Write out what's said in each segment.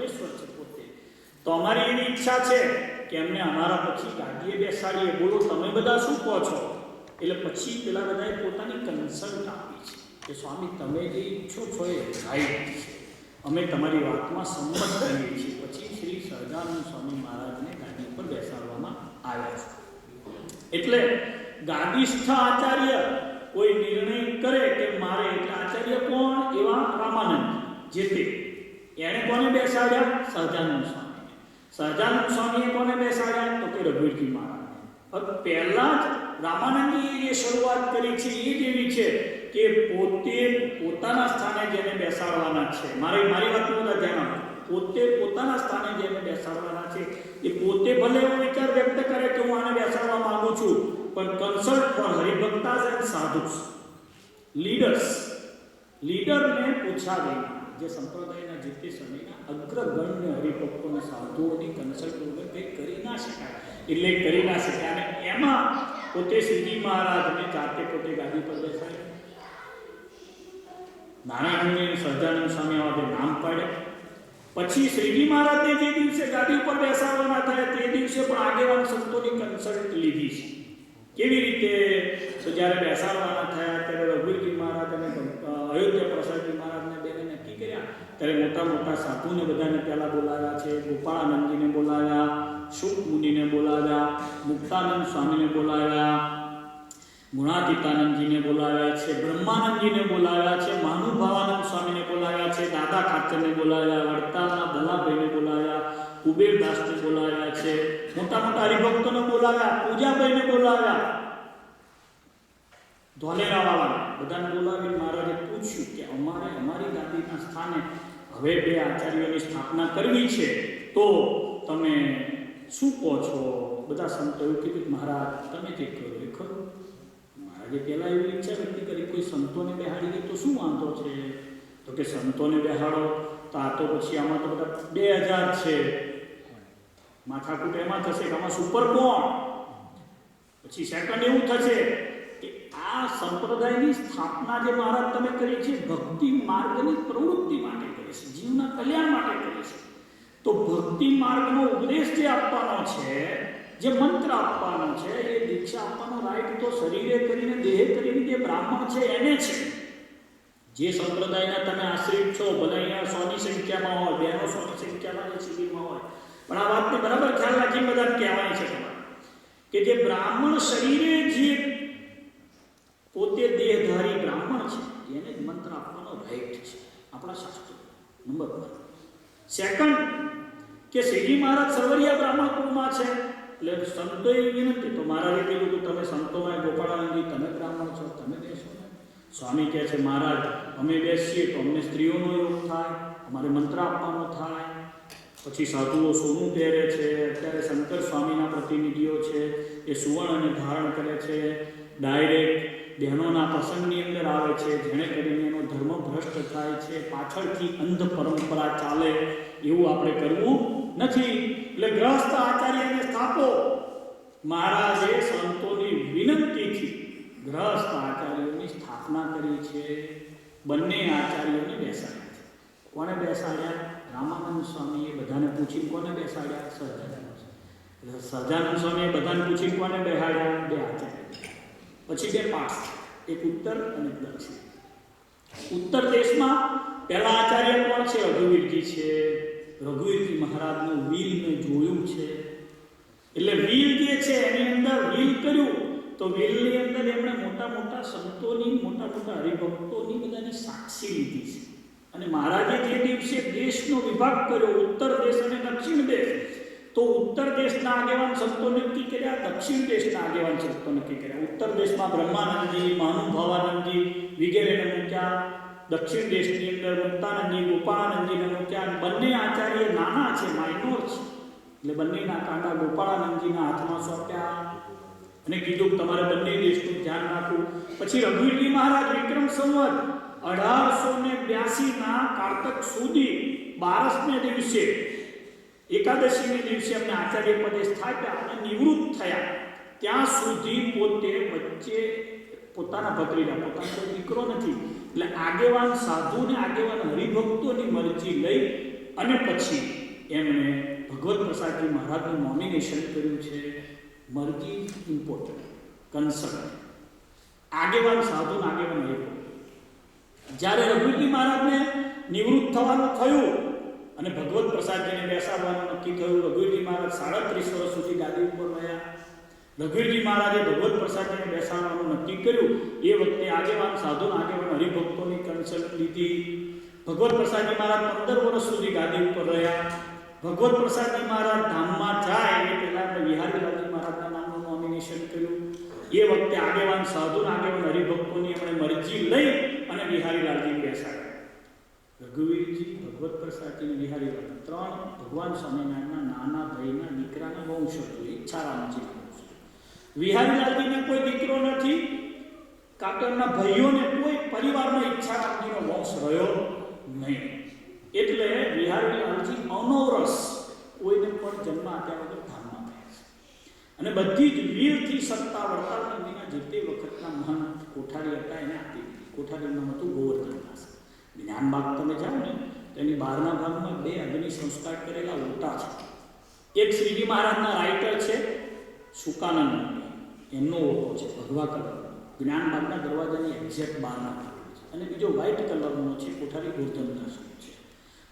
પરમેશ્વર છે પોતે. તો અમારી એવી ઈચ્છા છે કે એમને અમારા પછી ગાદીએ બેસાડીએ. બોલો તમે બધા શું કહો છો? એટલે પછી પેલા બધાએ પોતાની કન્સલ્ટ આપી છે કે સ્વામી તમે જે ઈચ્છો છો એ રાઈટ છે, અમે તમારી વાતમાં સંમત કરીએ છીએ. પછી શ્રી સહજાનંદ સ્વામી મહારાજને ગાદી પર બેસાડવામાં આવ્યા છે. એટલે ગાદીસ્થ આચાર્ય કોઈ નિર્ણય કરે કે મારે, એટલે આચાર્ય કોણ? એવા રામાનંદ જે તે એણે કોને બેસાડ્યા? સહજાનંદ સ્વામી. સહજાનંદ સ્વામીએ કોને બેસાડ્યા? તો કે રઘુવીરજી મહારાજને. પહેલા જ રામાનંદજીએ જે શરૂઆત કરી છે એ જ એવી છે કે પોતે પોતાના સ્થાને જેને બેસાડવાના છે, મારી વાતનું બધા ધ્યાન આપો. પોતે પોતાના સ્થાને જેને બેસાડવાના છે એ પોતે ભલે એવો વિચાર વ્યક્ત કરે કે હું આને બેસાડવા માંગુ છું, પણ કન્સલ્ટ ફોર હરિભક્તાસ એન્ડ સાધુસ, લીડરને પૂછ્યા વિના, જે સંપ્રદાયના જે તે સમયના અગ્રગણ્ય હરિભક્તોને સાધુઓની કન્સલ્ટ વગર કંઈ કરી ના શકાય, એટલે કરી ના શકાય. અને એમાં પોતે શ્રીજી મહારાજને જાતે પોતે ગાદી પર બેસાડે. નારાયણને સહજાનંદ સ્વામી આવા નામ પાડ્યા. પછી શ્રીજી મહારાજને જે દિવસે ગાદી ઉપર બેસાડવાના થયા તે દિવસે પણ આગેવાન સંતોની કન્સલ્ટ લીધી છે. કેવી રીતે? તો જ્યારે બેસાડવાના થયા ત્યારે રઘુવીરજી મહારાજ અને અયોધ્યા પ્રસાદજી મહારાજને બેને નક્કી કર્યા ત્યારે મોટા મોટા સાધુને બધાને પહેલા બોલાવ્યા છે. ગોપાળાનંદજીને બોલાવ્યા, શુક મુનિને બોલાવ્યા, મુક્તાનંદ સ્વામીને બોલાવ્યા, ગુણાતીતાનંદજીને બોલાવ્યા છે, બ્રહ્માનંદજીને બોલાવ્યા છે, મહાનુભાવાનંદ સ્વામીને બોલાવ્યા છે, દાદા ખાચરને બોલાવ્યા, વડતાલના ભલાભાઈને બોલાવ્યા, કુબેરદાસને બોલાવ્યા છે, મોટા મોટા હરિભક્તોને બોલાવ્યા, પૂજાભાઈને બોલાવ્યા, ધોલેરાવાળા બધાને બોલાવી મહારાજે પૂછ્યું કે અમારે અમારી ગાદીના સ્થાને હવે બે આચાર્યોની સ્થાપના કરવી છે, તો તમે શું કહો છો? બધા સંતો એવું કીધું કે મહારાજ તમે જે કરો એ ખરું. મહારાજે પહેલાં એવી ઈચ્છા વ્યક્ત કરી કોઈ સંતોને બેહાડી દે તો શું વાંધો છે? તો કે સંતોને બેહાડો તો આ તો પછી આમાં તો બધા 2000 છે, માથાકૂટ એમાં થશે કે આમાં સુપર કોણ? પછી સેકન્ડ એવું થશે કે આ સંપ્રદાયની સ્થાપના જે મહારાજ તમે કરી છે ભક્તિ માર્ગની પ્રવૃત્તિ માટે કરી છે, જીવના કલ્યાણ માટે કરી છે. તો ભક્તિ માર્ગનો ઉપદેશ જે આપવાનો છે, જે મંત્ર આપવાનો છે, એ દીક્ષા આપવાનો રાઈટ તો શરીરે કરીને દેહે કરીને જે બ્રાહ્મણ છે એને છે. જે સંપ્રદાયના તમે આશ્રિત છો, ભલે અહીંયા 100ની સંખ્યામાં હોય, 200ની સંખ્યામાં જે શિબિરમાં હોય, પણ આ વાતને બરાબર ખ્યાલ રાખી બધા કહેવાની છે કે જે બ્રાહ્મણ શરીરે જે પોતે દેહધારી બ્રાહ્મણ છે એને જ મંત્ર આપવાનો રાઈટ છે આપણા શાસ્ત્રો. નંબર 1. સેકન્ડ કે શ્રીજી મહારાજ સર્વરિયા બ્રાહ્મણ કુળમાં છે, એટલે સંતોએ વિનંતી, તો મહારાજે કીધું કે તમે સંતોમાં ગોપાળાનંદજી તમે બ્રાહ્મણ છો, તમે બેસો. સ્વામી કહે છે મહારાજ અમે બેસીએ તો અમને સ્ત્રીઓનો યોગ થાય, અમારે મંત્ર આપવાનો થાય. પછી સાધુઓ સોનું પહેરે છે, અત્યારે શંકર સ્વામીના પ્રતિનિધિઓ છે એ સુવર્ણને ધારણ કરે છે, ડાયરેક્ટ બહેનોના પ્રસંગની અંદર આવે છે, જેણે કરીને એનો ધર્મ ભ્રષ્ટ થાય છે, પાછળથી અંધ પરંપરા ચાલે એવું આપણે કરવું નથી. એટલે ગ્રસ્ત આચાર્યને સ્થાપો. મહારાજે સંતોની વિનંતીથી ગ્રસ્ત આચાર્યોની સ્થાપના કરી છે. બંને આચાર્યોને બેસાડ્યા છે. કોને બેસાડ્યા? રામાનંદ સ્વામીએ બધાને પૂછીને કોને બેસાડ્યા? સહજાનંદ સ્વામીએ બધાને પૂછીને કોને બેસાડ્યા? બે આચાર્ય. પછી બે પાઠ, એક ઉત્તર અને દક્ષિણ. ઉત્તર દેશમાં પહેલા આચાર્ય કોણ છે? રઘુવીરજી છે. રઘુવીરજી મહારાજનું વીલ મેં જોયું છે. એટલે વીલ જે છે એની અંદર વીલ કર્યું તો વીલની અંદર એમણે મોટા મોટા સંતોની, મોટા મોટા હરિભક્તોની બધાને સાક્ષી લીધી છે. અને મહારાજે જે દિવસે દેશનો વિભાગ કર્યો, ઉત્તર દેશ અને દક્ષિણ દેશ, તો ઉત્તર દેશના આગેવાન સંતો નક્કી કર્યા, દક્ષિણ દેશના આગેવાન સંતો નક્કી કર્યા. ઉત્તર દેશમાં બ્રહ્માનંદજી, મહાનુભાવાનંદજી વગેરેને મૂક્યા, દક્ષિણ દેશની અંદર મુક્તાનંદજી, ગોપાળાનંદજીને મૂક્યા. બંને આચાર્ય નાના છે, માઇનોર છે, એટલે બંનેના કાંડા ગોપાળાનંદજીના હાથમાં સોંપ્યા અને કીધું તમારે બંને દેશનું ધ્યાન રાખવું. પછી રઘુવીરજી મહારાજ વિક્રમ સંવત 1882ના કારતક સુધી 12ને દિવસે એકાદશીને દિવસે અમને આચાર્ય પદે સ્થાપ્યા અને નિવૃત્ત થયા. ત્યાં સુધી પોતે વચ્ચે પોતાના ભત્રીજા, પોતાનો કોઈ દીકરો નથી, એટલે આગેવાન સાધુ ને આગેવાન હરિભક્તોની મરજી લઈ અને પછી એમણે ભગવત પ્રસાદજી મહારાજનું નોમિનેશન કર્યું છે મરજી ઇમ્પોર્ટન્ટ કન્સર્ન આગેવાન સાધુ આગેવાન આવ્યો. જ્યારે રઘુવીરજી મહારાજને નિવૃત્ત થવાનું થયું અને ભગવત પ્રસાદજીને બેસાડવાનું નક્કી થયું, રઘુવીરજી મહારાજ 37 વર્ષ સુધી ગાદી ઉપર રહ્યા. રઘુવીરજી મહારાજે ભગવત પ્રસાદજીને બેસાડવાનું નક્કી કર્યું. એ વખતે આગેવાન સાધુ આગેવાન હરિભક્તોની કન્સલ્ટ લીધી. ભગવત પ્રસાદજી મહારાજ 15 વર્ષ સુધી ગાદી ઉપર રહ્યા. ભગવત પ્રસાદજી મહારાજ ધામમાં જાય એ પહેલા વિહારીલાલજી મહારાજના નામનું નોમિનેશન કર્યું. એ વખતે આગેવાન સાધુ આગેવાન હરિભક્તોની એમણે મરજી લઈ અને વિહારીલાલજી બેસાડ્યા. રઘુવીરજી, ભગવત પ્રસાદજી અને વિહારીલાલ 3 ભગવાન સ્વામિનારાયણના નાના ભાઈના દીકરાના વંશ હતો, ઈચ્છારામજી. વિહારીલાલજીને કોઈ દીકરો નથી, કાકાના ભાઈઓને કોઈ પરિવારમાં ઈચ્છારામજીનો વંશ રહ્યો નહીં. એટલે વિહારીલાલજી અનોરસ કોઈને પણ જન્મ આપ્યા વગર ધામમાં થયા છે. અને બધી જ વીરથી સત્તા વડતાલ મંદિરના જે તે વખતના મહંત કોઠારી હતા એને આપી દીધી. કોઠારીનું નામ હતું ગોવર્ધનદાસ. જ્ઞાનબાગ તમે જાઓ ને તો એની બહારના ભાગમાં 2 અગ્નિ સંસ્કાર કરેલા ઓટા છે. એક શ્રીજી મહારાજના રાઇટર છે સુકાનંદ, એમનો ઓટો છે ભગવા કલરનો, જ્ઞાનબાગના દરવાજાની એક્ઝેક્ટ બહારના ભાગ છે. અને બીજો વ્હાઇટ કલરનો છે કોઠારી ગોવર્ધનદાસનો છે.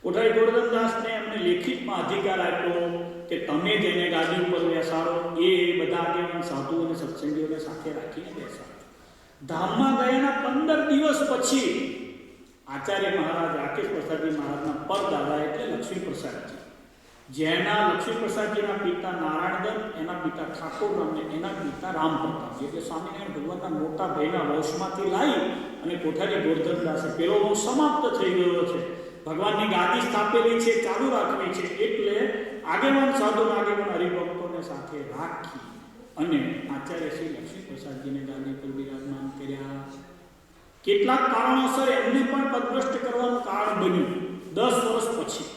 કોઠારી ગોવર્ધનદાસને એમને લેખિતમાં અધિકાર આપ્યો કે તમે જેને ગાદી ઉપર બેસાડો એ બધા આગેવાન સાધુ અને સત્સંગીઓને સાથે રાખીને બેસાડો. ધામમાં ગયાના 15 દિવસ પછી આચાર્ય મહારાજ રાકેશ પ્રસાદજી મહારાજના પરદાદા એટલે લક્ષ્મી પ્રસાદજી, જેના લક્ષ્મી પ્રસાદજીના પિતા નારાયણદત્ત, એના પિતા ઠાકોરરામ અને એના પિતા રામપ્રતાપ, એટલે સ્વામિનારાયણ ભગવાનના મોટા ભાઈના વંશમાંથી લાવી અને કોઠારી ગોવર્ધનદાસે પેલો વંશ સમાપ્ત થઈ ગયો છે. ભગવાનની ગાદી સ્થાપેલી છે, ચાલુ રાખવી છે. એટલે આગેવાન સાધુ આગેવાન હરિભક્તોને સાથે રાખી અને આચાર્ય શ્રી લક્ષ્મી પ્રસાદજીને ગાદી પર બિરાજમાન કર્યા. કેટલાક કારણોસર એમને પણ પદભ્રષ્ટ કરવાનું કારણ બન્યું 10 વર્ષ પછી.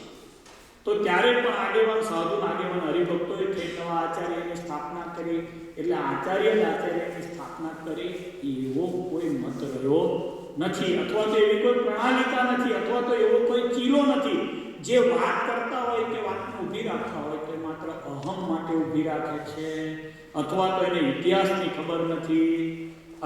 તો ત્યારે પણ આગેવાન સાધુ આગેવાન હરિભક્તોએ નવા આચાર્યની સ્થાપના કરી. એટલે આચાર્યની સ્થાપના કરી એવો કોઈ મત રહ્યો નથી, અથવા તો એવી કોઈ પ્રણાલિકા નથી, અથવા તો એવો કોઈ ચીલો નથી જે વાત કરતા હોય કે વાતને ઊભી રાખતા હોય તો માત્ર અહમ માટે ઊભી રાખે છે, અથવા તો એને ઇતિહાસની ખબર નથી,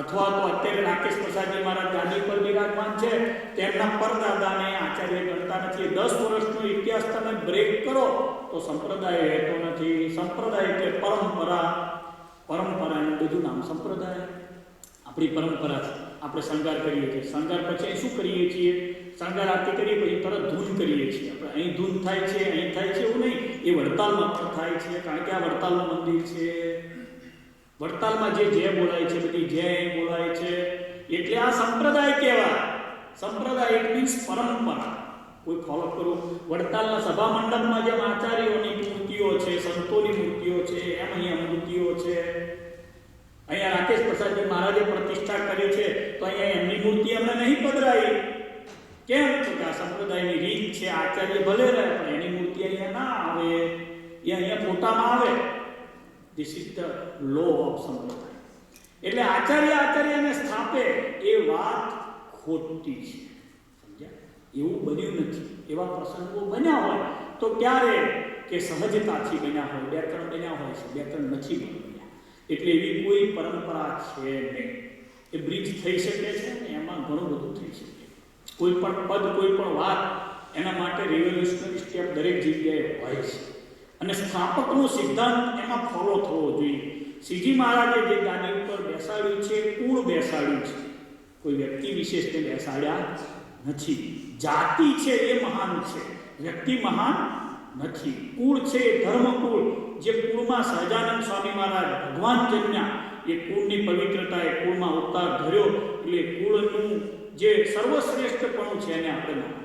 અથવા તો અત્યારે રાકેશ પ્રસાદજી મહારાજ ગાદી પર બિરાજમાન છે તેમના પરદાદાને આચાર્ય ગણતા નથી. 10 વર્ષનો ઇતિહાસ તમે બ્રેક કરો તો સંપ્રદાય રહેતો નથી. સંપ્રદાય એટલે પરંપરા, પરંપરાનું બધું નામ સંપ્રદાય. આપણી પરંપરા છે, આપણે શણગાર કરીએ છીએ, શણગાર પછી શું કરીએ છીએ, શણગાર આરતી કરીએ પછી તરત ધૂન કરીએ છીએ. આપણે અહીં ધૂન થાય છે, અહીં થાય છે એવું નહીં, એ વડતાલમાં પણ થાય છે, કારણ કે આ વડતાલનું મંદિર છે. વડતાલમાં જે બોલાય છે બધી જય બોલાય છે, એટલે આ સંપ્રદાય કહેવાય. સંપ્રદાય ઇટ મીન્સ પરંપરા, કોઈ ફોલો કરવું. વડતાલના સભા મંડપમાં જેમ આચાર્યોની મૂર્તિઓ છે, સંતોની મૂર્તિઓ છે, એમ અહીંયા મૂર્તિઓ છે. અહીંયા રાકેશ પ્રસાદજી મહારાજે પ્રતિષ્ઠા કરી છે તો અહીંયા એમની મૂર્તિ અમને નહીં પધરાઈ. કેમ? તો કે આ સંપ્રદાયની રીત છે. આચાર્ય ભલે રહે પણ એની મૂર્તિ અહીંયા ના આવે, એ અહીંયા ફોટામાં આવે. This is the law of સંપ્રદાય. એટલે આચાર્યને સ્થાપે એ વાત ખોટી છે. સમજ્યા? એવું બન્યું નથી. એવા પ્રસંગો બન્યા હોય તો ક્યારે કે સહજતાથી બન્યા હોય, 2-3 બન્યા હોય છે, 2-3 નથી બન્યા. એટલે એવી કોઈ પરંપરા છે નહીં. એ બ્રિજ થઈ શકે છે ને એમાં ઘણું બધું થઈ શકે. કોઈ પણ પદ, કોઈ પણ વાત, એના માટે રિવોલ્યુશનરી સ્ટેપ દરેક જગ્યાએ હોય છે. અને સ્થાપકનો સિદ્ધાંત એમાં ફોલો થવો જોઈએ. શ્રીજી મહારાજે જે ગાદી ઉપર બેસાડ્યું છે, કુળ બેસાડ્યું છે, કોઈ વ્યક્તિ વિશેષને બેસાડ્યા નથી. જાતિ છે એ મહાન છે, વ્યક્તિ મહાન નથી. કુળ છે એ ધર્મકુળ, જે કુળમાં સહજાનંદ સ્વામી મહારાજ ભગવાન જન્મ્યા, એ કુળની પવિત્રતા, એ કુળમાં અવતાર ધર્યો, એટલે કુળનું જે સર્વશ્રેષ્ઠપણું છે એને આપણે માનવું.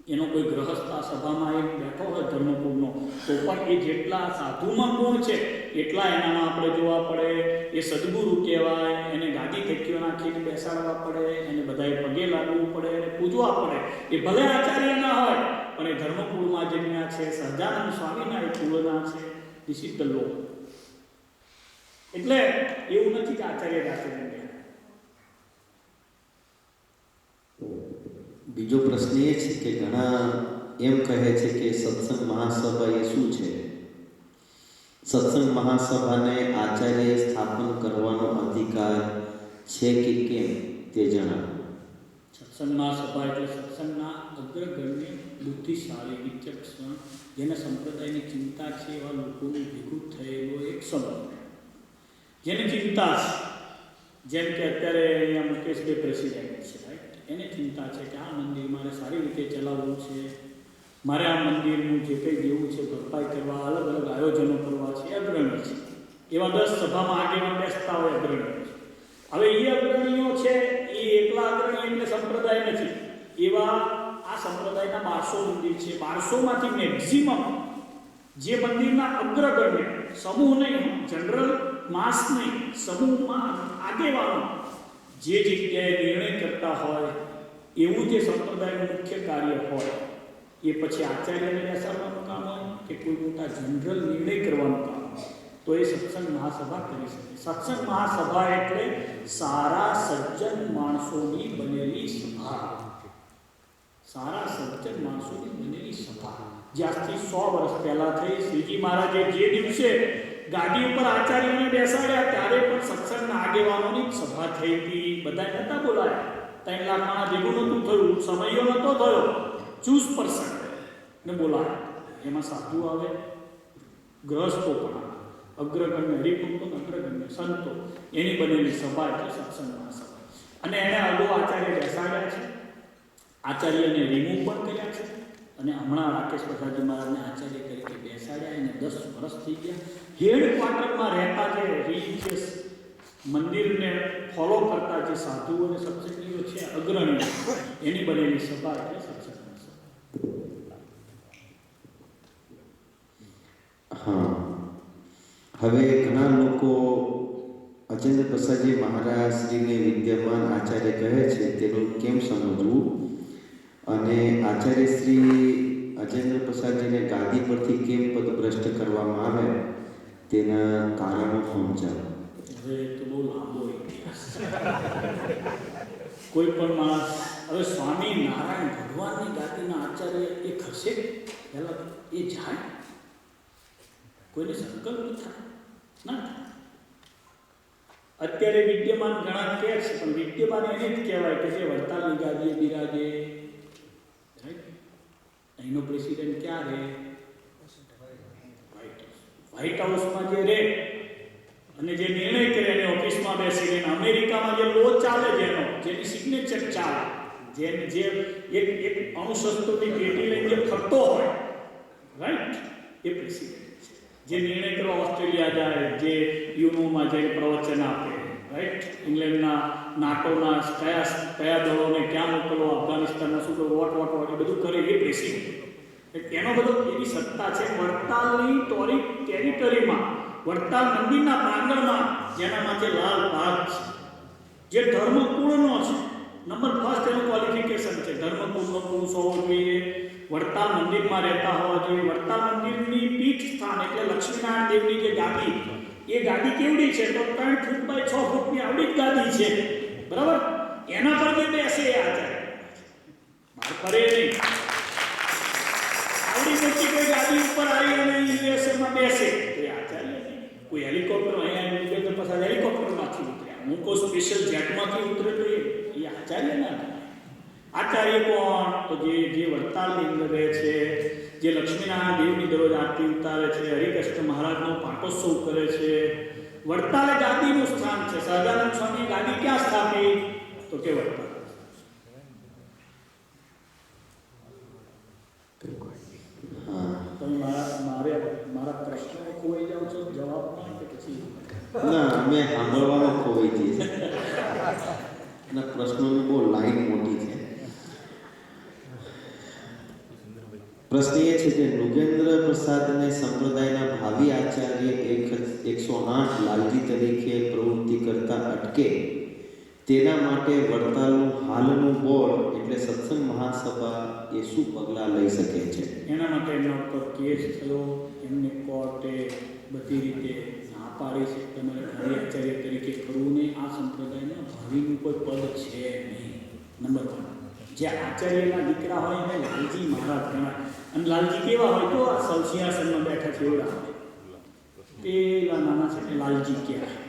એનો કોઈ ગ્રહસ્થ સભામાં એક બેઠો હોય ધર્મકુળનો તો પણ એ જેટલા સાધુમાં ગુણ છે એટલા એનામાં આપણે જોવા પડે. એ સદગુરુ કહેવાય, એને ગાદી તકીઓ નાખીને બેસાડવા પડે, એને બધાએ પગે લાગવું પડે, એને પૂજવા પડે. એ ભલે આચાર્ય ના હોય પણ એ ધર્મકુળમાં જન્મ્યા છે, સહજાનંદ સ્વામીના એ કુળના છે. ધીસ ઇઝ ધ લો. એટલે એવું નથી કે આચાર્ય આચાર્ય. બીજો પ્રશ્ન એ છે કે ઘણા એમ કહે છે કે સત્સંગ મહાસભા એ શું છે? સત્સંગ મહાસભાને આચાર્ય સ્થાપન કરવાનો અધિકાર છે કે કેમ તે જણાવો. સત્સંગ મહાસભા એટલે સત્સંગના અગ્રગણ્ય, બુદ્ધિશાળી, વિચક્ષણ, જેને સંપ્રદાયની ચિંતા છે એવા લોકોનું ભેગું થયેલો એક સમૂહ. જેની ચિંતા છે, જેમ કે અત્યારે અહીંયા મુકેશભાઈ પ્રેસિડેન્ટ છે, રાઈટ, એને ચિંતા છે કે આ મંદિર મારે સારી રીતે ચલાવવું છે, મારે આ મંદિરનું જે કંઈ દેવું છે ભરપાઈ કરવા, અલગ અલગ આયોજનો કરવા છે, એ અગ્રણી છે. એવા 10 સભામાં આગેવાન બેસતા હોય અગ્રણી છે. હવે એ અગ્રણીઓ છે એ એકલા અગ્રણી એટલે સંપ્રદાય નથી. એવા આ સંપ્રદાયના 1200 મંદિર છે. 1200માંથી મેક્સિમમ જે મંદિરના અગ્રગણ્ય, સમૂહ નહીં, જનરલ માસ નહીં, સમૂહમાં આગેવાનો જે જગ્યાએ નિર્ણય કરતા હોય એવું જે સંપ્રદાયનું મુખ્ય કાર્ય હોય, એ પછી આચાર્યને બેસાડવાનું કામ હોય કે કોઈ મોટા જનરલ નિર્ણય કરવાનું કામ હોય, તો એ સત્સંગ મહાસભા કરી શકે. સત્સંગ મહાસભા એટલે સારા સજ્જન માણસોની બનેલી સભા. સારા સજ્જન માણસોની બનેલી સભા. જે આજથી 100 વર્ષ પહેલા થઈ. શ્રીજી મહારાજે જે દિવસે ગાદી ઉપર આચાર્યને બેસાડ્યા ત્યારે પણ સત્સંગના આગેવાનોની સભા થઈ હતી. બધા નતા બોલાયા. 3 લાખ માણસ ભેગું નહોતું થયું. સમયો નહોતો થયો. ચૂસ પર્સન ને બોલાયા. એમાં સાધુ આવે, ગ્રહસ્થો પણ આવે, અગ્રગણ્ય હરિભક્તો, અગ્રગણ્ય સંતો, એની બનેલી સભા એટલે સત્સંગ મહાસભા. અને એને અગાઉ આચાર્ય બેસાડ્યા છે, આચાર્યને રિમૂવ પણ કર્યા છે. અને હમણાં રાકેશ પ્રસાદજી મહારાજને આચાર્ય તરીકે બેસાડ્યા. એને 10 વર્ષ થઈ ગયા. હેડક્વાર્ટરમાં રહેતા જે રિલિજિયસ મંદિરને ફોલો કરતા જે સાધુઓ અને સત્સંગીઓ છે, અગ્રણીઓ, એની બનેલી સભા એટલે સત્સંગ મહાસભા. હા, હવે ઘણા લોકો અજેન્દ્ર પ્રસાદજી મહારાજ શ્રીને વિદ્યમાન આચાર્ય કહે છે, તેનું કેમ સમજવું? અને આચાર્ય શ્રી અજેન્દ્ર પ્રસાદજીને ગાદી પરથી કેમ પદભ્રષ્ટ કરવામાં આવે તેના કારણો સમજાવો. હવે તો બહુ લાંબો ઇતિહાસ. કોઈ પણ માણસ, હવે સ્વામી નારાયણ ભગવાનની ગાદીના આચાર્ય એ ખસે પહેલા એ જાય, કોઈને સંકલ્પ થાય ના. અત્યારે વિદ્યમાન ઘણા કહે છે, પણ વિદ્યમાન એને જ કહેવાય કે જે વડતાલની ગાદીએ બિરાજે. અહીંનો પ્રેસિડેન્ટ ક્યાં રહે? વ્હાઇટ હાઉસમાં જે રહે અને જે નિર્ણય કરે એની ઓફિસમાં બેસીને. અમેરિકામાં જે લો ચાલે, જેની સિગ્નેચર ચાલે, જે એક અણુશસ્ત્રોની પેટી લઈને જે ફરતો હોય, રાઈટ, એ પ્રેસિડેન્ટ છે. જે નિર્ણય કરવા ઓસ્ટ્રેલિયા જાય, જે યુનોમાં જઈને પ્રવચન આપે, રાઈટ, ઇંગ્લેન્ડના નાટોના કયા દળોને ક્યાં મોકલવા, અફઘાનિસ્તાનમાં શું કરવું, વોટ એ બધું કરે એ પ્રેસિડેન્ટ. એનો બધો એની સત્તા છે. વડતાલની ટેરિટરીમાં, વડતાલ મંદિરના પ્રાંગણમાં જેનામાં જે લાલ ભાગ છે, જે ધર્મકુળનો છે, નંબર ફર્સ્ટ એનું ક્વોલિફિકેશન છે, ધર્મકુળનો પુરુષ હોવો જોઈએ, વડતાલ મંદિરમાં રહેતા હોવા જોઈએ. વડતાલ મંદિરની પીઠ સ્થાન એટલે લક્ષ્મીનારાયણ દેવની જે ગાદી, એ ગાદી કેવડી છે તો 3 ફૂટ બાય 6 ફૂટની આવડી જ ગાદી છે, બરાબર. એના પર જે બેસે એ આચાર્ય, બહાર ફરે નહીં. આવડી મોટી કોઈ ગાદી ઉપર આવી અને યુએસએમાં બેસે તો એ આચાર્ય નહીં. કોઈ હેલિકોપ્ટર અહીંયા નીકળે તો પછી હેલિકોપ્ટરમાંથી ઉતર્યા, હું કોઈ સ્પેશિયલ જેટમાંથી ઉતરે તો એ આચાર્ય ના. આચાર્ય કોણ? તો જે વડતાલની અંદર રહે છે, જે લક્ષ્મીનારાયણ દેવની દરરોજ આરતી ઉતારે છે, હરિકૃષ્ણ મહારાજનો પાટોત્સવ કરે છે. વડતાલે ગાદીનું સ્થાન છે. સહજાનંદ સ્વામી ગાદી ક્યાં સ્થાપી? તો કે વડતાલ. તમે મારા પ્રશ્નો ખોવાઈ જાવ છો જવાબમાં કે પછી? ના, અમે સાંભળવામાં ખોવાઈ જઈએ છીએ. અને પ્રશ્નોની બહુ લાઈન મોટી છે. પ્રશ્ન એ છે કે નૃગેન્દ્ર પ્રસાદને સંપ્રદાયના ભાવિ આચાર્ય 108 લાલજી તરીકે પ્રવૃત્તિ કરતા અટકે તેના માટે વડતાલનું હાલનું બોર્ડ એટલે સત્સંગ મહાસભા એ શું પગલાં લઈ શકે છે? એના માટે એમના ઉપર કેસ થયો. એમને કોર્ટે બધી રીતે ના પાડી છે તમારે ભાવિ આચાર્ય તરીકે કરવું નહીં. આ સંપ્રદાયમાં ભાવિનું કોઈ પદ છે નહીં, નંબર 1. જે આચાર્યના દીકરા હોય એને લાલજી મહારાજ ગણાય. અને લાલજી કેવા હોય તો આ સૌ સિંહાસનમાં બેઠા છે એવડા હોય, પેલા નાના છે ને લાલજી કહેવાય.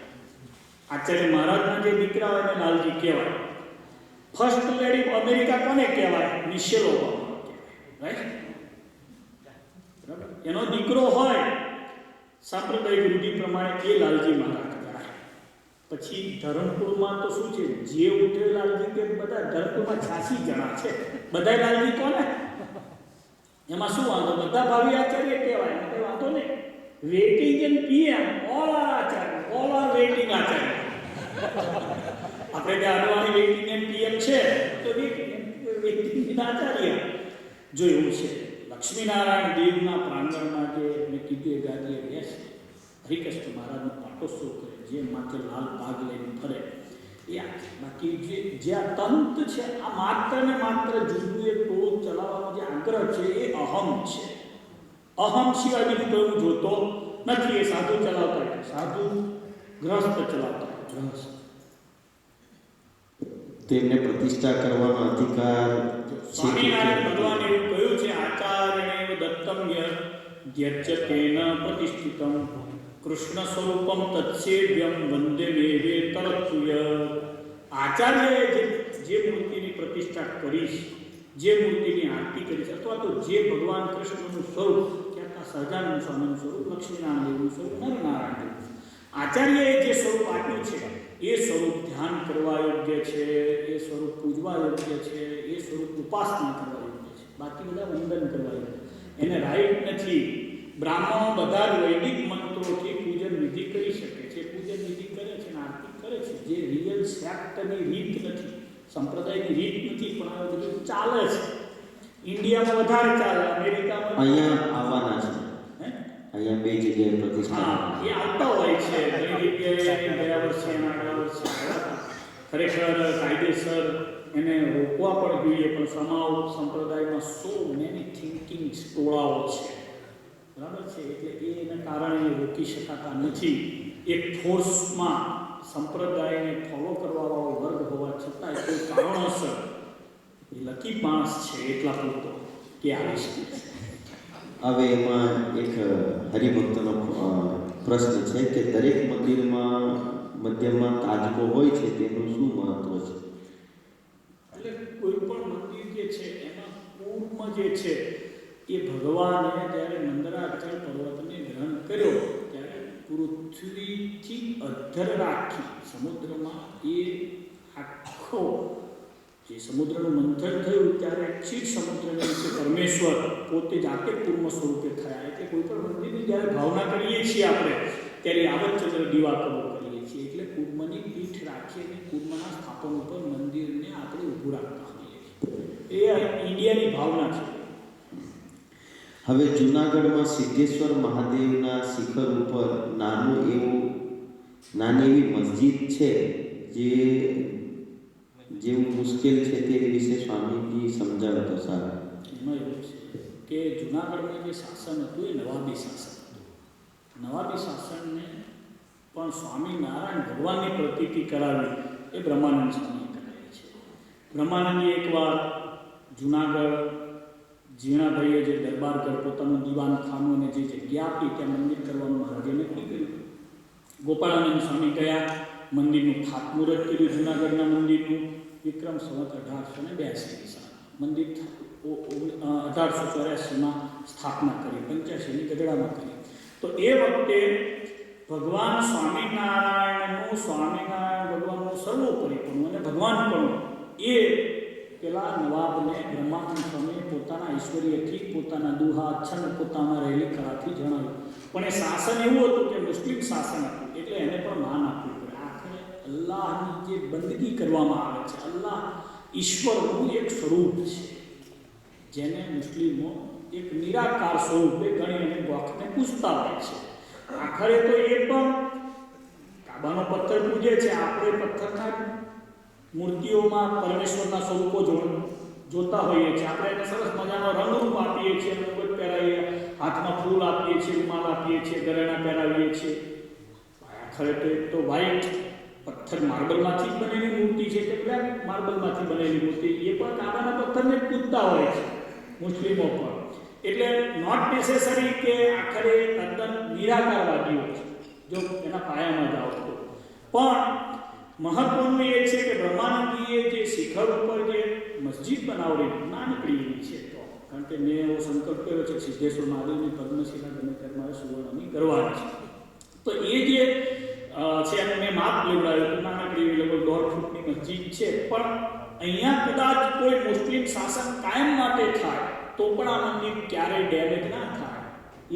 આચાર્ય મહારાજના જે દીકરા હોય એને લાલજી કહેવાય. ફર્સ્ટ લેડી અમેરિકા કોને કહેવાય? મિશેલ ઓબામા કહેવાય, રાઈટ? બરાબર. એનો દીકરો હોય સાંપ્રદાયિક રૂઢિ પ્રમાણે એ લાલજી મહારાજ કહેવાય. પછી ધરમપુરમાં તો શું છે, જે ઉઠે લાલજી કે બધા ધરમપુરમાં 86 જણા છે, બધા લાલજી કોને? એમાં શું વાંધો? બધા ભાવિ આચાર્ય કહેવાય, એમાં કઈ વાંધો નહીં. Waiting and PM all are Acharya, all are waiting Acharya. આપણે ત્યાં અડવાણી વેટિંગ એન્ડ પીએમ છે તો વેટિંગ આચાર્ય જો એવું છે. લક્ષ્મીનારાયણ દેવના પ્રાંગણમાં જે મેં કીધું એ ગાદીએ બેસે, હરિકૃષ્ણ મહારાજનો પાટોત્સવ કરે, જે માથે લાલ ભાગ લઈને ફરે એ આ. બાકી જે આ તંત છે, આ માત્ર ને માત્ર જુદું એક ટોળું ચલાવવાનો જે આગ્રહ છે એ અહમ છે. અહમ સિવાય બીજું કોઈ જોતો નથી. એ સાધુ ચલાવતા હોય, સાધુ ગ્રસ્ત ચલાવતા હોય, ગ્રસ્ત. તેમને પ્રતિષ્ઠા કરવાનો અધિકાર સ્વામિનારાયણ ભગવાને એવું કહ્યું છે, આચાર્યણેવ દત્તમ યજ્જતેન પ્રતિષ્ઠિતમ કૃષ્ણ સ્વરૂપમ તત્સેવ્યમ વંદે મેવે તરતુય. આચાર્યએ જે મૂર્તિની પ્રતિષ્ઠા કરીશ, જે મૂર્તિની આરતી કરીશ, અથવા તો જે ભગવાન કૃષ્ણનું સ્વરૂપ, ક્યાંક સહજાનંદ સ્વામીનું સ્વરૂપ, લક્ષ્મીનારાયણ દેવનું સ્વરૂપ, નરનારાયણ દેવનું, આચાર્યએ જે સ્વરૂપ આપ્યું છે એ સ્વરૂપ ધ્યાન કરવા યોગ્ય છે, એ સ્વરૂપ પૂજવા યોગ્ય છે, એ સ્વરૂપ ઉપાસના કરવા યોગ્ય છે. બાકી બધા વંદન કરવા યોગ્ય, એને રાઈટ નથી. બ્રાહ્મણો બધા જ વૈદિક મંત્રોથી પૂજન વિધિ કરી શકે છે, પૂજન વિધિ કરે છે, આરતી કરે છે, જે રિયલ સેક્ટની રીત નથી, સંપ્રદાયની રીત નથી, પણ આ બધું ચાલે છે. ઇન્ડિયામાં વધારે ચાલે, અમેરિકામાં અહીંયા આવવાના છે. અહીંયા બે જગ્યાએ પ્રતિષ્ઠા એ આવતા હોય છે. ઘણી જગ્યાએ ગયા વર્ષે એના આગલા વર્ષે ખરેખર કાયદેસર એને રોકવા પણ જોઈએ, પણ સમાવ સંપ્રદાયમાં સો મેની થિંકિંગ ટોળાઓ છે, બરાબર છે, એટલે એના કારણે રોકી શકાતા નથી. એક ફોર્સમાં સંપ્રદાયને ફોલો કરવાવાળો વર્ગ હોવા છતાં કોઈ કારણોસર એ લકી માણસ છે એટલા પૂરતો કે આવી શકે છે. હવે એમાં એક હરિભક્તનો પ્રશ્ન છે કે દરેક મંદિરમાં મધ્યમાં તાજકો હોય છે, તેનું શું મહત્વ છે? એટલે કોઈ પણ મંદિર જે છે એમાં પૂર્વમાં જે છે એ ભગવાને જ્યારે મંદરાચલ પર્વતને ગ્રહણ કર્યો ત્યારે પૃથ્વીથી અધ્ધર રાખી સમુદ્રમાં એ આખો જે સમુદ્રનું મંથન થયું ત્યારે ક્ષીર સમુદ્રના નીચે પરમેશ્વર પોતે જાતે કૂર્મ સ્વરૂપે થયા. એટલે કોઈ પણ મંદિરની જ્યારે ભાવના કરીએ છીએ આપણે ત્યારે આવતચંદ્ર દિવાકરો કરીએ છીએ, એટલે કૂર્મની પીઠ રાખીને કૂર્મના સ્થાપન ઉપર મંદિરને આપણે ઊભું રાખતા હોઈએ છીએ. એ ઇન્ડિયાની ભાવના છે. હવે જૂનાગઢમાં સિદ્ધેશ્વર મહાદેવના શિખર ઉપર નાની એવી મસ્જિદ છે, જેવું મુશ્કેલ છે તે વિશે સ્વામીજી સમજાવે તો સારું. એમાં એવું છે કે જૂનાગઢમાં જે શાસન હતું એ નવાબી શાસન હતું. નવાબી શાસનને પણ સ્વામિનારાયણ ભગવાનની પ્રતીતિ કરાવી એ બ્રહ્માનંદ સ્વામીએ કરાવી છે. બ્રહ્માનંદજી એકવાર જૂનાગઢ ઝીણાભાઈએ જે દરબારગઢ પોતાનું દીવાનખાનું અને જે જગ્યા આપી ત્યાં મંદિર કરવાનું મહારાજે નક્કી કર્યું. ગોપાળાનંદ સ્વામી ગયા, મંદિરનું ખાતમુહૂર્ત કર્યું. જૂનાગઢના મંદિરનું વિક્રમ સંવત 1882 મંદિર 1884માં સ્થાપના કરી, 85ની ગઢડામાં કરી. તો એ વખતે ભગવાન સ્વામિનારાયણ ભગવાનનું સર્વોપરીપણું અને ભગવાનપણું એ પેલા નવાબને બ્રહ્માનંદ સ્વામીએ પોતાના ઐશ્વર્યથી, પોતાના દુહા છંદ, પોતામાં રહેલી કળાથી જણાવ્યું. પણ એ શાસન એવું હતું કે મુસ્લિમ શાસન હતું, એટલે એને પણ માન આપવું પડે. આખરે અલ્લાહની જે બંદગી કરવામાં આવે છે, અલ્લાહ ઈશ્વરનું એક સ્વરૂપ છે, જેને મુસ્લિમો એક નિરાકાર સ્વરૂપે ગણી અને ગોખને પૂજતા હોય છે. આખરે તો એ પણ કાબાનો પથ્થર પૂજે છે, આપણે પથ્થરના મૂર્તિઓમાં પરમેશ્વરના સ્વરૂપો જોતા હોઈએ છીએ. આપણે એને સરસ મજાનો રંગરૂપ આપીએ છીએ, મુગટ પહેરાવીએ, હાથમાં ફૂલ આપીએ છીએ, રૂમાલ આપીએ છીએ, ગરેણા પહેરાવીએ છીએ. આખરે તો એક તો વ્હાઈટ પથ્થર માર્બલમાંથી જ બનેલી મૂર્તિ છે કે બ્લેક માર્બલમાંથી બનેલી મૂર્તિ એ પણ કાબાના પથ્થરને જ પૂજતા હોય છે મુસ્લિમો પણ. એટલે નોટ નેસેસરી કે આખરે તદ્દન નિરાકારવાદીઓ છે જો એના પાયામાં જાઓ તો. પણ મહત્વનું એ છે કે બ્રહ્માનંદજીએ જે શિખર ઉપર જે મસ્જિદ બનાવડી નાનકડી એવી છે તો, કારણ કે મેં એવો સંકલ્પ કર્યો છે સિદ્ધેશ્વર મહાદેવની પદ્મશિલા ગમે ત્યારે મારે સુવર્ણની કરવાની છે. તો એ જે છે એનું મેં માપ લેવડાવ્યું હતું, નાનકડી એવી લગભગ 1.5 ફૂટની મસ્જિદ છે. પણ અહીંયા કદાચ કોઈ મુસ્લિમ શાસન કાયમ માટે થાય તો પણ આ મંદિર ક્યારેય ડેમેજ ના થાય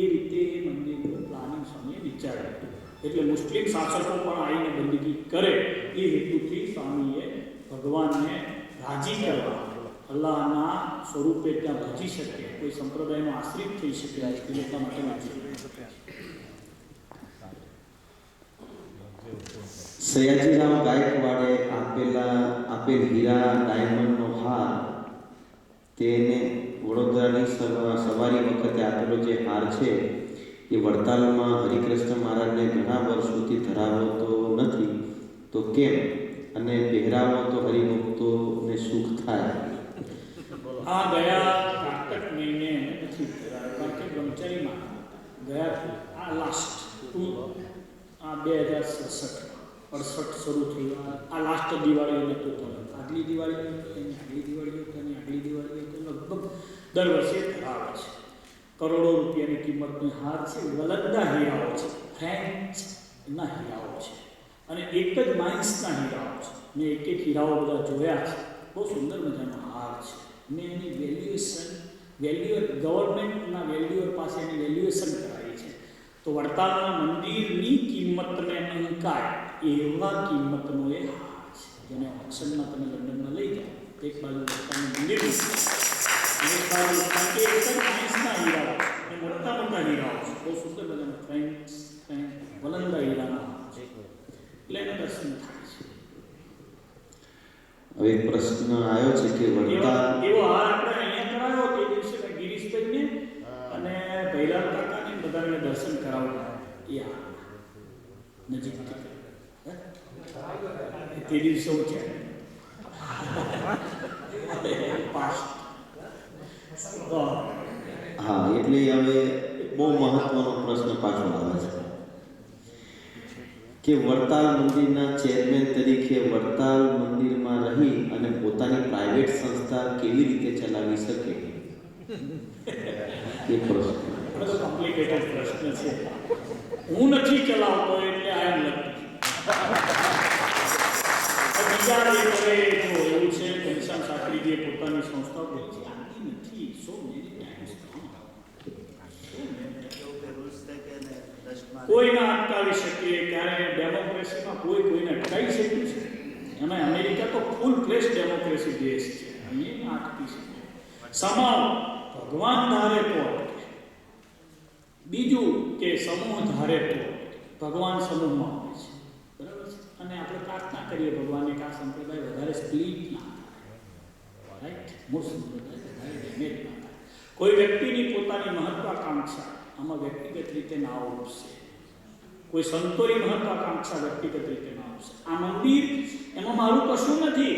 એ રીતે એ મંદિરનું પ્લાનિંગ સ્વામીએ વિચાર્યું હતું. એટલે મુસ્લિમ શાસકો પણ આવીને બંદગી કરે એ હેતુથી સ્વામીએ ભગવાનને રાજી કરવા, અલ્લાહના સ્વરૂપે ત્યાં ભજી શકે, કોઈ સંપ્રદાયનો આશ્રિત થઈ શકે એટલા માટે સયાજીરાવ ગાયકવાડે આપેલ હીરા ડાયમંડનો હાર તેને વડોદરાની સવારી વખતે આપેલો જે હાર છે એ વડતાલમાં હરિકૃષ્ણ મહારાજને ઘણા વર્ષોથી ધરાવતો નથી તો કેમ, અને પહેરાવો તો હરિભક્તોને સુખ થાય? આ ગયા કારતક મહિને નથી પહેરાવ્યો, કારણ કે બ્રહ્મચારીમાં ગયા આ લાસ્ટ આ 2067 શરૂ થયું. આ લાસ્ટ દિવાળી નહોતું થયું, આગલી દિવાળી હતી, આગલી દિવાળી હતી, આગલી દિવાળી હતી, લગભગ દર વર્ષે ધરાવે છે. કરોડો રૂપિયાની કિંમતનો હાર છે, વલંદા હીરાઓ છે, ફ્રેન્ચના હીરાઓ છે, અને એક જ માઇન્સના હીરાઓ છે. મેં એક હીરાઓ બધા જોયા છે, બહુ સુંદર મજાનો હાર છે. મેં એની વેલ્યુઅર ગવર્મેન્ટના વેલ્યુઅર પાસે એની વેલ્યુએશન કરાવી છે. તો વડતાલના મંદિરની કિંમતને અંકાય એવા કિંમતનો એ હાર છે, જેને ઓપ્શનમાં તમે લંડનમાં લઈ જાઓ. એક બાજુ વડતાલનું મંદિર, એક બાજુ કારણ કે એક જ માઇન્સના હીરાઓ અને મોટા મોટા હીરાઓ છે, બહુ સુંદર મજાના ફ્રેન્ચ વલંદા હીરાના છે, એટલે એના દર્શન થાય છે. હવે એક પ્રશ્ન આવ્યો છે કે વડતાલ એવો હાર આપણે અહીંયા કરાયો તે દિવસે ગિરીશભાઈને અને ભૈરવ કાકાને બધાને દર્શન કરાવવા એ હાર નજીકથી તે દિવસે છે હા, એટલે હવે બહુ મહત્વનો પ્રશ્ન પાછો આવે છે કે વડતાલ મંદિરના ચેરમેન તરીકે વડતાલ મંદિરમાં રહી અને પોતાની પ્રાઇવેટ સંસ્થા કેવી રીતે ચલાવી શકે એ પ્રશ્ન. કોમ્પ્લિકેટેડ પ્રશ્ન છે. હું નથી ચલાવતો એટલે આ એમ લખી બીજા એવું છે ઘનશ્યામ સાકરીજીએ પોતાની સંસ્થાઓ ચાલતી નથી. કોઈને અટકાવી શકીએ, ક્યારે ડેમોક્રેસીમાં કોઈને અટકાવી શક્યું છે? એમાં અમેરિકા તો ફૂલ ફ્લેશ ડેમોક્રેસી દેશ છે, અહીંયા અટકી શકે. સમાવ ભગવાન ધારે તો અટકે. બીજું કે સમૂહ ધારે તો ભગવાન સમૂહમાં હોય છે, બરાબર છે. અને આપણે પ્રાર્થના કરીએ ભગવાનને કે આ સંપ્રદાય વધારે સ્પ્લિટ ના થાય, રાઈટ, મૂળ સંપ્રદાય વધારે ડેમેજ ના થાય. કોઈ વ્યક્તિની પોતાની મહત્વાકાંક્ષા આમાં વ્યક્તિગત રીતે ના ઉપસે, કોઈ સંતોની મહત્વાકાંક્ષા વ્યક્તિગત રીતે ના ઉપસે. આ મંદિર એમાં મારું કશું નથી,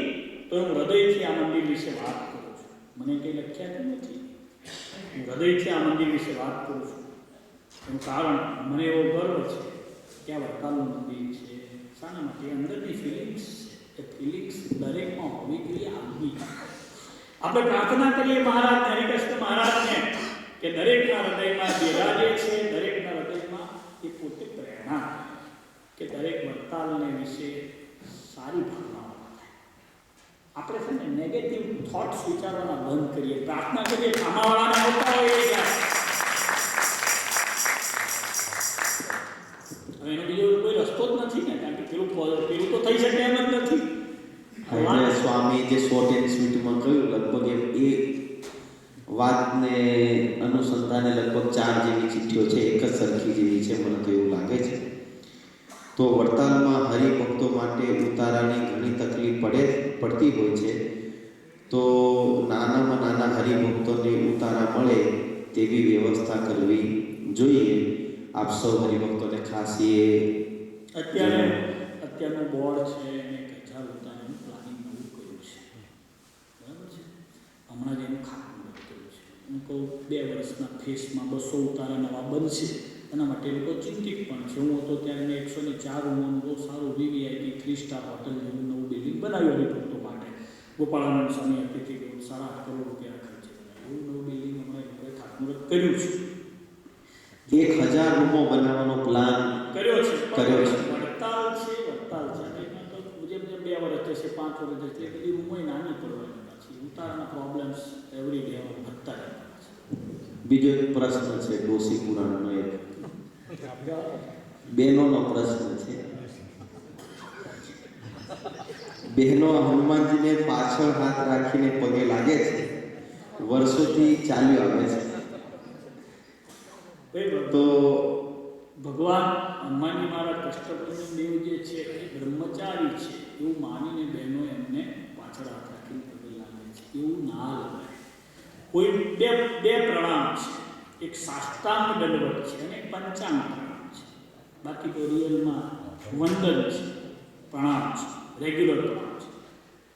તો હું હૃદયથી આ મંદિર વિશે વાત કરું છું. મને કંઈ લખ્યા નથી, હું હૃદયથી આ મંદિર વિશે વાત કરું છું. એનું કારણ મને એવો ગર્વ છે કે આ વડતાલનું મંદિર છે. શાના માટે? અંદરની ફિલિંગ્સ છે, એ ફિલિંગ્સ દરેકમાં હોવી જોઈએ, આવવી. આપણે પ્રાર્થના કરીએ મહારાજને, હરિકૃષ્ણ મહારાજને કે દરેકના હૃદયમાં બિરાજે છે, દરેકના હૃદયમાં એ પોતે પ્રેરણા કે દરેક વડતાલને વિશે સારી ભાવનાઓ થાય. આપણે છે ને નેગેટિવ થોટ્સ વિચારવાના બંધ કરીએ, પ્રાર્થના કરીએ ખામાવાળાને આવતા હોય જાય. હવે એનો બીજો કોઈ રસ્તો જ નથી ને, કારણ કે પેલું તો થઈ શકે એમ જ નથી. એટલે સ્વામી જે શોર્ટ એન્ડ સ્વીટમાં કહ્યું, લગભગ એ વાતને અનુસંધાને લગભગ 4 જેવી ચિઠ્ઠીઓ છે, એક જ સરખી જેવી છે, મને તો એવું લાગે છે. તો વડતાલમાં હરિભક્તો માટે ઉતારાની ઘણી તકલીફ પડતી હોય છે, તો નાનામાં નાના હરિભક્તોને ઉતારા મળે તેવી વ્યવસ્થા કરવી જોઈએ. આપ સૌ હરિભક્તોને ખાસ એ અત્યારે અત્યારનું બોર્ડ છે એને 1000 ઉતારાનું પ્લાનિંગ નવું કર્યું છે, બરાબર છે. હમણાં જ એનું ખાતમુહૂર્ત કર્યું છે. હું કહું 2 વર્ષના ફેસમાં 200 ઉતારા નવા બનશે. એના માટે એ લોકો ચિંતિત પણ છે. હું હતો ત્યારે મેં 104 રૂમનું બહુ સારું VVIP 3 સ્ટાર હોટલ જેવું નવું બિલ્ડિંગ બનાવ્યું હરિભક્તો માટે. ગોપાળાનંદ સ્વામી અતિથિ 8.5 કરોડ રૂપિયા ખર્ચે એવું નવું બિલ્ડિંગ હમણાં એ લોકોએ ખાતમુહૂર્ત કર્યું છે. 1000 રૂમો બનાવવાનો પ્લાન કર્યો છે. કર્યો છે. વડતાલ છે. એમાં તો જેમ 2 વર્ષ જશે 5 વર્ષ જશે એ બધી રૂમો નાની પડવાની પાછી ઉતારાના પ્રોબ્લેમ્સ એવરી ડે વધતા રહેવાના છે. બીજો એક પ્રશ્ન છે ડોસી પુરાણનો, એક બહેનોનો પ્રશ્ન છે. બહેનો હનુમાનજીને પાછળ હાથ રાખીને પગે લાગે છે, વર્ષોથી ચાલ્યો આવે છે. તો ભગવાન હનુમાનજી મહારાજ કષ્ટભંજન દેવ જે છે એ બ્રહ્મચારી છે એવું માનીને બહેનો એમને પાછળ હાથ રાખીને પગે લાગે છે. એવું ના લગાય. કોઈ બે પ્રણામ છે, એક સાષ્ટાંગ દંડવત છે અને એક પંચાંગ પ્રણામ છે. બાકી તો રિયલમાં વંદન છે, પ્રણામ છે, રેગ્યુલર પ્રણામ છે.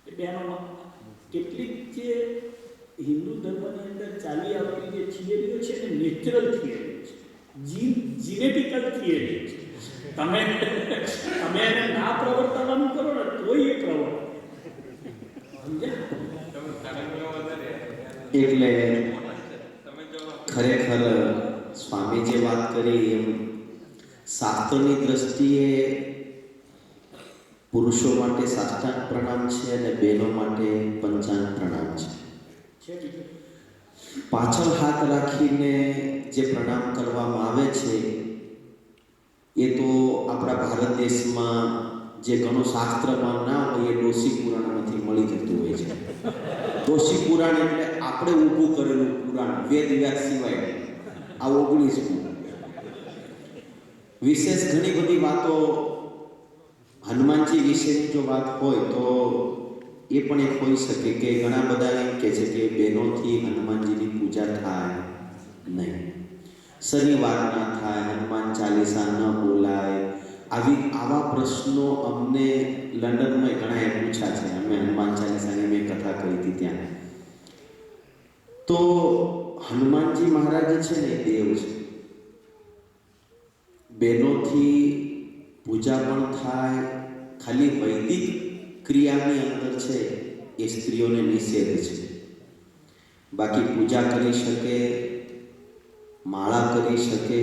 એ બહેનોમાં કેટલીક જે હિન્દુ ધર્મની અંદર ચાલી આવતી જે થિયરીઓ છે ને નેચરલ થિયરી છે, જીનેટિકલ થિયરી છે. તમે એને ના પ્રવર્તવાનું કરો ને તોય એ પ્રવર્તે. એટલે ખરેખર સ્વામી જે વાત કરી એમ શાસ્ત્રની દ્રષ્ટિએ પુરુષો માટે સાષ્ટાંગ પ્રણામ છે અને બહેનો માટે પંચાંગ પ્રણામ છે. પાછળ હાથ રાખીને જે પ્રણામ કરવામાં આવે છે એ તો આપણા ભારત દેશમાં જે ઘણો શાસ્ત્રમાં ના હોય એ ડોસી પુરાણમાંથી મળી જતું હોય છે. ડોસી પુરાણ એટલે આપણે ઊભું કરેલું પુરાણ, વેદ વ્યાસ સિવાય આ 19 વિશેષ ઘણી બધી વાતો હનુમાનજી વિશેની જો વાત હોય તો એ પણ એક હોઈ શકે કે ઘણા બધા એમ કહે છે કે બહેનોથી હનુમાનજીની પૂજા થાય નહીં, શનિવાર ના થાય, હનુમાન ચાલીસા ન બોલાય. આવા પ્રશ્નો અમને લંડનમાં ઘણા પૂછ્યા છે. અમે હનુમાન ચાલીસાની મેં કથા કરી હતી ત્યાં. તો હનુમાનજી મહારાજ છે ને દેવ છે. બહેનોથી પૂજા પણ થાય, ખાલી વૈદિક ક્રિયાની અંદર છે એ સ્ત્રીઓને નિષેધ છે. બાકી પૂજા કરી શકે, માળા કરી શકે,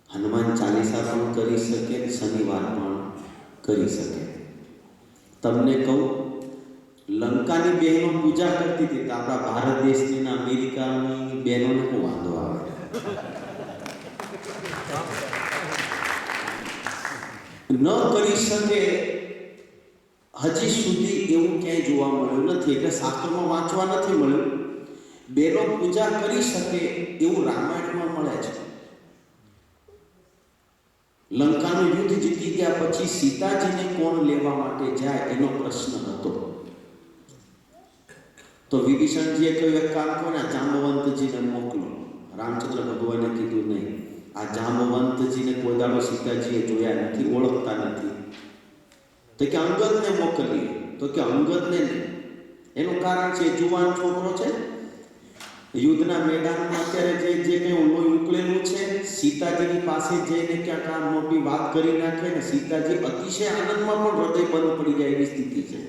હનુમાન ચાલીસા પણ કરી શકે, શનિવાર પણ કરી શકે. તમને કહું, લંકાની બહેનો પૂજા કરતી હતી તો આપણા ભારત દેશની અમેરિકાની બહેનોને શું વાંધો આવે? ન કરી શકે હજી સુધી એવું ક્યાંય જોવા મળ્યું નથી. એટલે શાસ્ત્રોમાં વાંચવા નથી મળ્યું. બહેનો પૂજા કરી શકે એવું રામાયણમાં મળે છે. લંકાનું યુદ્ધ જીતી ગયા પછી સીતાજીને કોણ લેવા માટે જાય એનો પ્રશ્ન હતો. તો વિભીષણજીએ કહ્યું એક કામ કરો ને જાંબવંતજીને મોકલો. રામચંદ્ર ભગવાને કીધું નહીં, આ જાંબવંતજીને કોઈ દાડો સીતાજીએ જોયા નથી, ઓળખતા નથી. તો કે અંગદને મોકલીએ. તો કે અંગદને નહીં. એનું કારણ છે જુવાન છોકરો છે, યુદ્ધના મેદાનમાં અત્યારે જે કંઈ લોહી ઉકળેલું છે, સીતાજીની પાસે જઈને ક્યાંક આ મોટી વાત કરી નાખે ને સીતાજી અતિશય આનંદમાં પણ હૃદય બંધ પડી જાય એવી સ્થિતિ છે.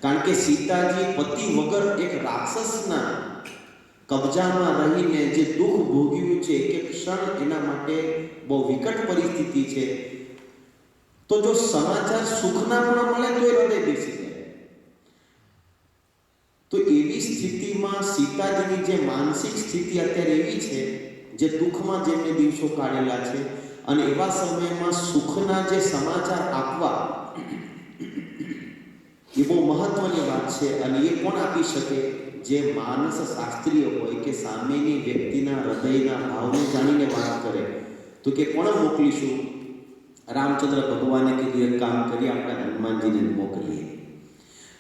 કારણ કે સીતાજી પતિ વગર એક રાક્ષસના કબજામાં રહીને જે દુઃખ ભોગ્યું છે કે ક્ષણ એના માટે બહુ વિકટ પરિસ્થિતિ છે. તો જો સમાચાર સુખના પણ મળે તો એ હૃદય બેસી જાય. તો એવી સ્થિતિમાં સીતાજીની જે માનસિક સ્થિતિ અત્યારે એવી છે, જે દુઃખમાં જેમને દિવસો કાઢેલા છે, અને એવા સમયમાં સુખના જે સમાચાર આપવા એ બહુ મહત્વની વાત છે. અને એ કોણ આપી શકે? જે માનસ શાસ્ત્રીય હોય કે સામેની વ્યક્તિના હૃદયના ભાવને જાણીને વાત કરે. તો કે કોણ મોકલીશું? રામચંદ્ર ભગવાને કીધું એક કામ કરી આપણે હનુમાનજીને મોકલીએ.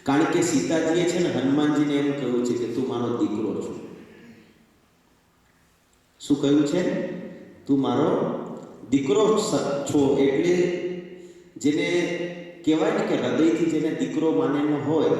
કારણ કે સીતાજીએ છે ને હનુમાનજીને એમ કહ્યું છે કે તું મારો દીકરો છો. શું કહ્યું છે? તું મારો દીકરો છો. એટલે જેને કહેવાય ને કે હૃદયથી જેને દીકરો માનેલો હોય